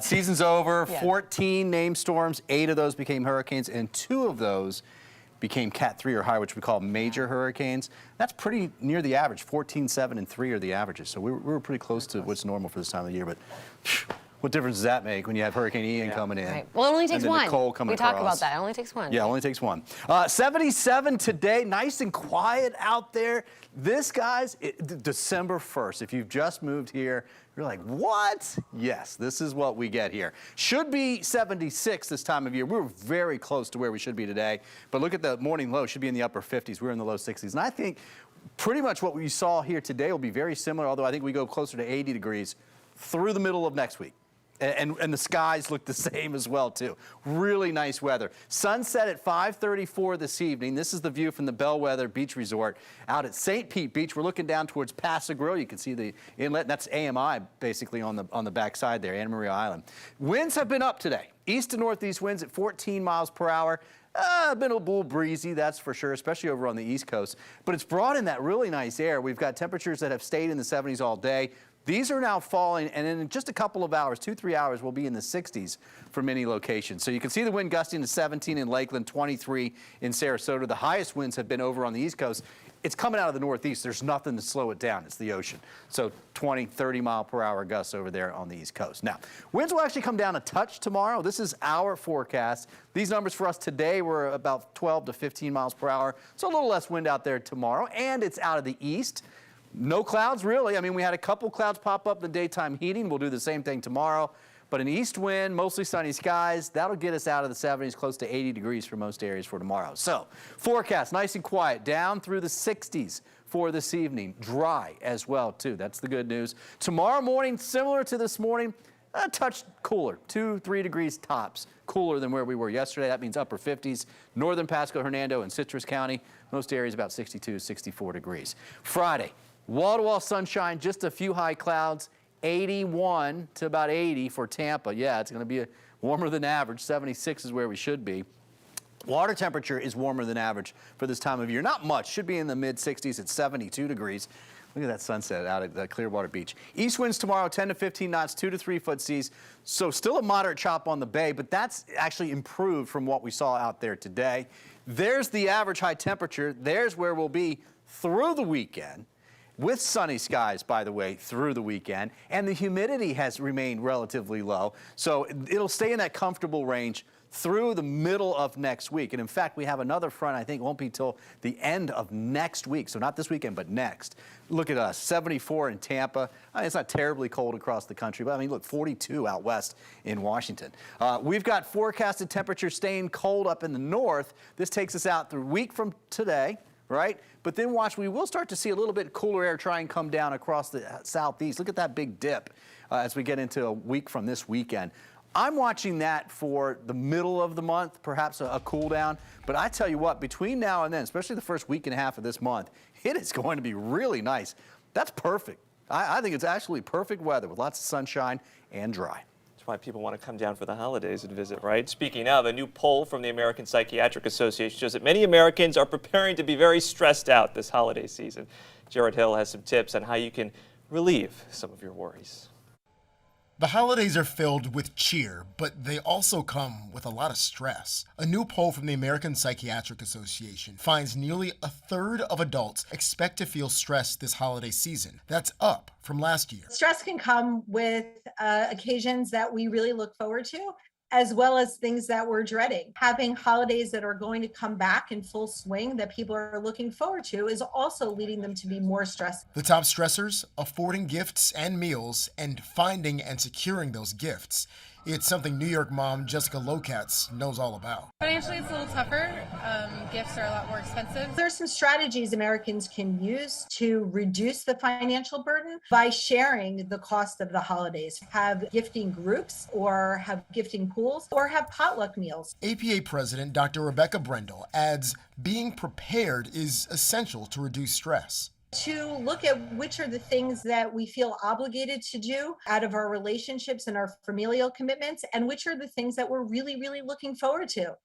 Season's over. Yeah. 14 named storms. 8 of those became hurricanes, and 2 of those became Cat 3 or higher, which we call major hurricanes. That's pretty near the average. 14, 7, and 3 are the averages. So we were pretty close to what's normal for this time of the year. But what difference does that make when you have Hurricane Ian coming in? Right. Well, it only takes one. Nicole coming we talk across. about that. It only takes one. Yeah, it only takes one. 77 today. Nice and quiet out there. This, guys, December 1st. If you've just moved here, you're like, what? Yes, this is what we get here. Should be 76 this time of year. We're very close to where we should be today. But look at the morning low. Should be in the upper 50s. We're in the low 60s. And I think pretty much what we saw here today will be very similar, although I think we go closer to 80 degrees through the middle of next week. And the skies look the same as well, too. Really nice weather. Sunset at 5:34 this evening. This is the view from the Bellwether Beach Resort out at St. Pete Beach. We're looking down towards Paso Grill. You can see the inlet. That's AMI, basically, on the backside there, Anna Maria Island. Winds have been up today. East to northeast winds at 14 miles per hour. Been a little breezy, that's for sure, especially over on the East Coast. But it's brought in that really nice air. We've got temperatures that have stayed in the 70s all day. These are now falling, and in just a couple of hours, 2-3 hours, we'll be in the 60s for many locations. So you can see the wind gusting to 17 in Lakeland, 23 in Sarasota. The highest winds have been over on the East Coast. It's coming out of the Northeast. There's nothing to slow it down. It's the ocean. So 20, 30 mile per hour gusts over there on the East Coast. Now, winds will actually come down a touch tomorrow. This is our forecast. These numbers for us today were about 12 to 15 miles per hour. So a little less wind out there tomorrow, and it's out of the east. No clouds, really. I mean, we had a couple clouds pop up in the daytime heating. We'll do the same thing tomorrow. But an east wind, mostly sunny skies, that'll get us out of the 70s, close to 80 degrees for most areas for tomorrow. So, forecast, nice and quiet, down through the 60s for this evening. Dry as well, too. That's the good news. Tomorrow morning, similar to this morning, a touch cooler, 2-3 degrees tops, cooler than where we were yesterday. That means upper 50s, northern Pasco, Hernando, and Citrus County. Most areas about 62, 64 degrees. Friday. Wall-to-wall sunshine, just a few high clouds, 81 to about 80 for Tampa. Yeah, it's going to be warmer than average. 76 is where we should be. Water temperature is warmer than average for this time of year. Not much. Should be in the mid-60s at 72 degrees. Look at that sunset out at Clearwater Beach. East winds tomorrow, 10 to 15 knots, 2 to 3 foot seas. So still a moderate chop on the bay, but that's actually improved from what we saw out there today. There's the average high temperature. There's where we'll be through the weekend, with sunny skies, by the way, through the weekend. And the humidity has remained relatively low. So it'll stay in that comfortable range through the middle of next week. And in fact, we have another front, I think, won't be till the end of next week. So not this weekend, but next. Look at us, 74 in Tampa. I mean, it's not terribly cold across the country, but I mean, look, 42 out west in Washington. We've got forecasted temperatures staying cold up in the north. This takes us out through a week from today. Right? But then watch, we will start to see a little bit cooler air try and come down across the southeast. Look at that big dip as we get into a week from this weekend. I'm watching that for the middle of the month, perhaps a cool down. But I tell you what, between now and then, especially the first week and a half of this month, it is going to be really nice. That's perfect. I think it's actually perfect weather with lots of sunshine and dry. That's why people want to come down for the holidays and visit, right? Speaking of, a new poll from the American Psychiatric Association shows that many Americans are preparing to be very stressed out this holiday season. Jared Hill has some tips on how you can relieve some of your worries. The holidays are filled with cheer, but they also come with a lot of stress. A new poll from the American Psychiatric Association finds nearly a third of adults expect to feel stressed this holiday season. That's up from last year. Stress can come with occasions that we really look forward to, as well as things that we're dreading. Having holidays that are going to come back in full swing that people are looking forward to is also leading them to be more stressed. The top stressors: affording gifts and meals and finding and securing those gifts. It's something New York mom Jessica Lokatz knows all about. Financially, it's a little tougher. Gifts are a lot more expensive. There's some strategies Americans can use to reduce the financial burden by sharing the cost of the holidays. Have gifting groups, or have gifting pools, or have potluck meals. APA President Dr. Rebecca Brendel adds being prepared is essential to reduce stress. To look at which are the things that we feel obligated to do out of our relationships and our familial commitments, and which are the things that we're really, really looking forward to.